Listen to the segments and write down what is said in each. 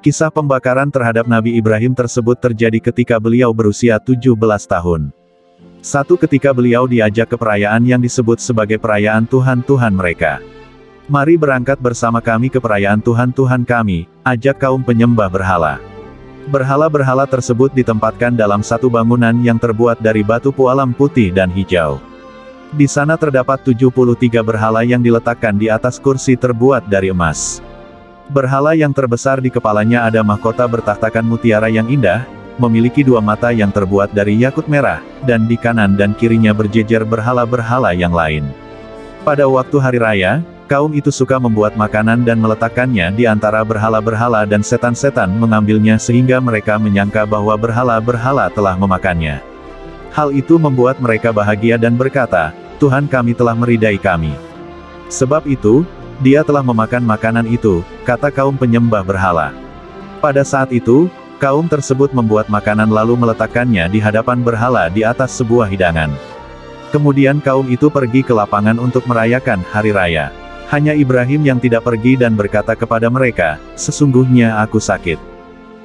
Kisah pembakaran terhadap Nabi Ibrahim tersebut terjadi ketika beliau berusia 17 tahun. Satu ketika beliau diajak ke perayaan yang disebut sebagai perayaan Tuhan-Tuhan mereka. Mari berangkat bersama kami ke perayaan Tuhan-Tuhan kami, ajak kaum penyembah berhala. Berhala-berhala tersebut ditempatkan dalam satu bangunan yang terbuat dari batu pualam putih dan hijau. Di sana terdapat 73 berhala yang diletakkan di atas kursi terbuat dari emas. Berhala yang terbesar di kepalanya ada mahkota bertahtakan mutiara yang indah, memiliki dua mata yang terbuat dari yakut merah, dan di kanan dan kirinya berjejer berhala-berhala yang lain. Pada waktu hari raya, kaum itu suka membuat makanan dan meletakkannya di antara berhala-berhala dan setan-setan mengambilnya sehingga mereka menyangka bahwa berhala-berhala telah memakannya. Hal itu membuat mereka bahagia dan berkata, "Tuhan kami telah meridai kami. Sebab itu, Dia telah memakan makanan itu," kata kaum penyembah berhala. Pada saat itu, kaum tersebut membuat makanan lalu meletakkannya di hadapan berhala di atas sebuah hidangan. Kemudian kaum itu pergi ke lapangan untuk merayakan hari raya. Hanya Ibrahim yang tidak pergi dan berkata kepada mereka, "Sesungguhnya aku sakit."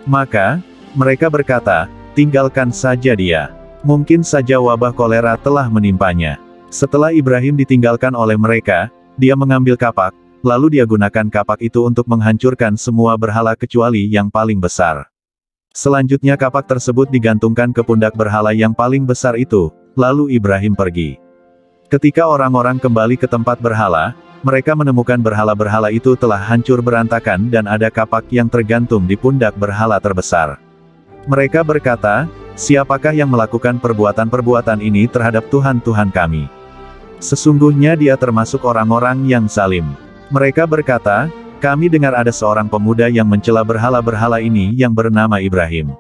Maka, mereka berkata, "Tinggalkan saja dia. Mungkin saja wabah kolera telah menimpanya." Setelah Ibrahim ditinggalkan oleh mereka, dia mengambil kapak, lalu dia gunakan kapak itu untuk menghancurkan semua berhala kecuali yang paling besar. Selanjutnya kapak tersebut digantungkan ke pundak berhala yang paling besar itu, lalu Ibrahim pergi. Ketika orang-orang kembali ke tempat berhala, mereka menemukan berhala-berhala itu telah hancur berantakan dan ada kapak yang tergantung di pundak berhala terbesar. Mereka berkata, "Siapakah yang melakukan perbuatan-perbuatan ini terhadap Tuhan-Tuhan kami? Sesungguhnya dia termasuk orang-orang yang zalim." Mereka berkata, "Kami dengar ada seorang pemuda yang mencela berhala-berhala ini yang bernama Ibrahim."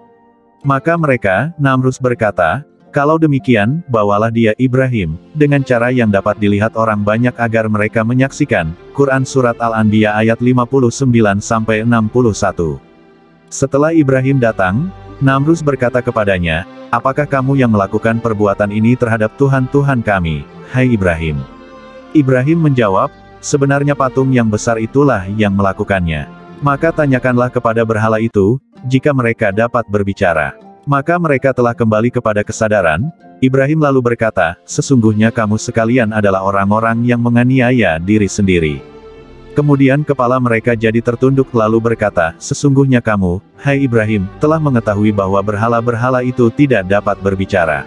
Maka mereka, Namrus berkata, "Kalau demikian, bawalah dia Ibrahim, dengan cara yang dapat dilihat orang banyak agar mereka menyaksikan." Quran Surat Al-Anbiya ayat 59-61. Setelah Ibrahim datang, Namrus berkata kepadanya, "Apakah kamu yang melakukan perbuatan ini terhadap Tuhan-Tuhan kami, hai Ibrahim?" Ibrahim menjawab, "Sebenarnya patung yang besar itulah yang melakukannya." Maka tanyakanlah kepada berhala itu, jika mereka dapat berbicara. Maka mereka telah kembali kepada kesadaran. Ibrahim lalu berkata, "Sesungguhnya kamu sekalian adalah orang-orang yang menganiaya diri sendiri." Kemudian kepala mereka jadi tertunduk lalu berkata, "Sesungguhnya kamu, hai Ibrahim, telah mengetahui bahwa berhala-berhala itu tidak dapat berbicara."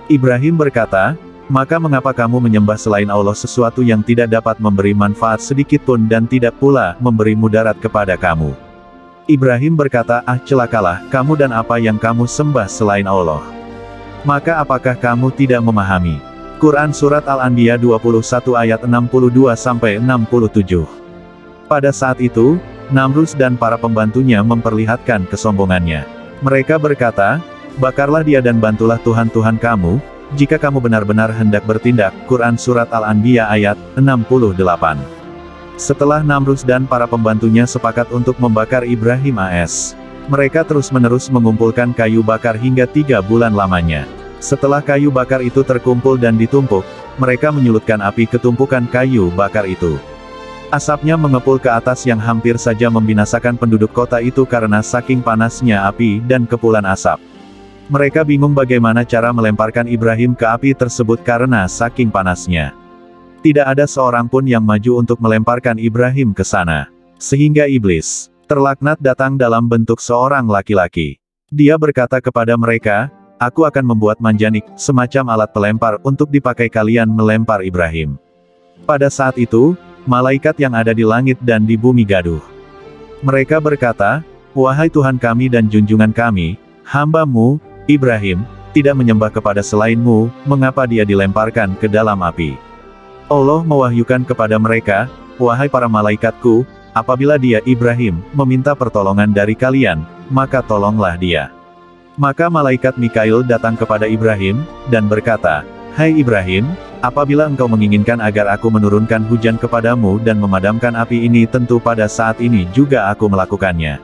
Ibrahim berkata, "Maka mengapa kamu menyembah selain Allah sesuatu yang tidak dapat memberi manfaat sedikitpun dan tidak pula memberi mudarat kepada kamu?" Ibrahim berkata, "Ah, celakalah kamu dan apa yang kamu sembah selain Allah. Maka apakah kamu tidak memahami?" Quran Surat Al-Anbiya 21 ayat 62-67. Pada saat itu, Namrus dan para pembantunya memperlihatkan kesombongannya. Mereka berkata, "Bakarlah dia dan bantulah Tuhan-Tuhan kamu, jika kamu benar-benar hendak bertindak." Quran Surat Al-Anbiya ayat 68. Setelah Namrus dan para pembantunya sepakat untuk membakar Ibrahim AS, mereka terus-menerus mengumpulkan kayu bakar hingga 3 bulan lamanya. Setelah kayu bakar itu terkumpul dan ditumpuk, mereka menyulutkan api ke tumpukan kayu bakar itu. Asapnya mengepul ke atas yang hampir saja membinasakan penduduk kota itu karena saking panasnya api dan kepulan asap. Mereka bingung bagaimana cara melemparkan Ibrahim ke api tersebut karena saking panasnya. Tidak ada seorang pun yang maju untuk melemparkan Ibrahim ke sana. Sehingga iblis, terlaknat, datang dalam bentuk seorang laki-laki. Dia berkata kepada mereka, "Aku akan membuat manjanik, semacam alat pelempar, untuk dipakai kalian melempar Ibrahim." Pada saat itu, malaikat yang ada di langit dan di bumi gaduh. Mereka berkata, "Wahai Tuhan kami dan junjungan kami, hamba-Mu, Ibrahim, tidak menyembah kepada selain-Mu, mengapa dia dilemparkan ke dalam api?" Allah mewahyukan kepada mereka, "Wahai para malaikatku, apabila dia Ibrahim meminta pertolongan dari kalian, maka tolonglah dia." Maka malaikat Mikail datang kepada Ibrahim, dan berkata, "Hai Ibrahim, apabila engkau menginginkan agar aku menurunkan hujan kepadamu dan memadamkan api ini, tentu pada saat ini juga aku melakukannya."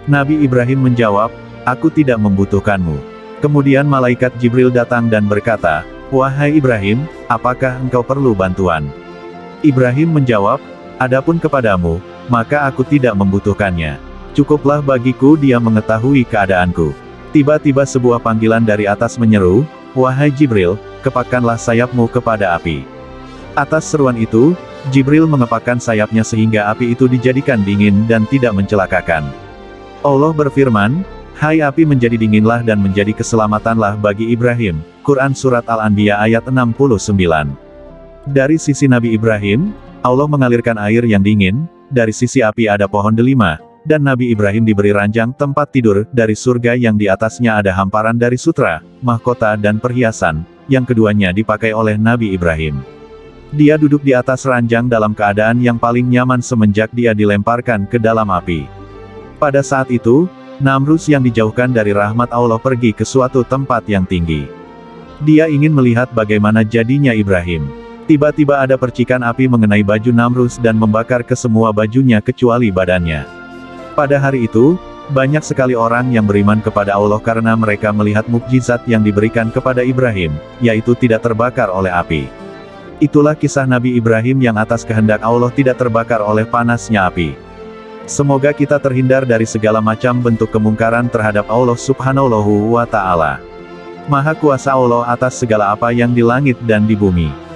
Nabi Ibrahim menjawab, "Aku tidak membutuhkanmu." Kemudian malaikat Jibril datang dan berkata, "Wahai Ibrahim, apakah engkau perlu bantuan?" Ibrahim menjawab, "Adapun kepadamu, maka aku tidak membutuhkannya." Cukuplah bagiku dia mengetahui keadaanku. Tiba-tiba sebuah panggilan dari atas menyeru, "Wahai Jibril, kepakkanlah sayapmu kepada api." Atas seruan itu, Jibril mengepakkan sayapnya sehingga api itu dijadikan dingin dan tidak mencelakakan. Allah berfirman, "Hai api, menjadi dinginlah dan menjadi keselamatanlah bagi Ibrahim." Quran Surat Al-Anbiya ayat 69. Dari sisi Nabi Ibrahim, Allah mengalirkan air yang dingin, dari sisi api ada pohon delima, dan Nabi Ibrahim diberi ranjang tempat tidur dari surga yang di atasnya ada hamparan dari sutra, mahkota dan perhiasan, yang keduanya dipakai oleh Nabi Ibrahim. Dia duduk di atas ranjang dalam keadaan yang paling nyaman semenjak dia dilemparkan ke dalam api. Pada saat itu, Namrus yang dijauhkan dari rahmat Allah pergi ke suatu tempat yang tinggi. Dia ingin melihat bagaimana jadinya Ibrahim. Tiba-tiba ada percikan api mengenai baju Namrus dan membakar ke semua bajunya kecuali badannya. Pada hari itu, banyak sekali orang yang beriman kepada Allah karena mereka melihat mukjizat yang diberikan kepada Ibrahim, yaitu tidak terbakar oleh api. Itulah kisah Nabi Ibrahim yang atas kehendak Allah tidak terbakar oleh panasnya api. Semoga kita terhindar dari segala macam bentuk kemungkaran terhadap Allah Subhanahu wa Ta'ala. Maha kuasa Allah atas segala apa yang di langit dan di bumi.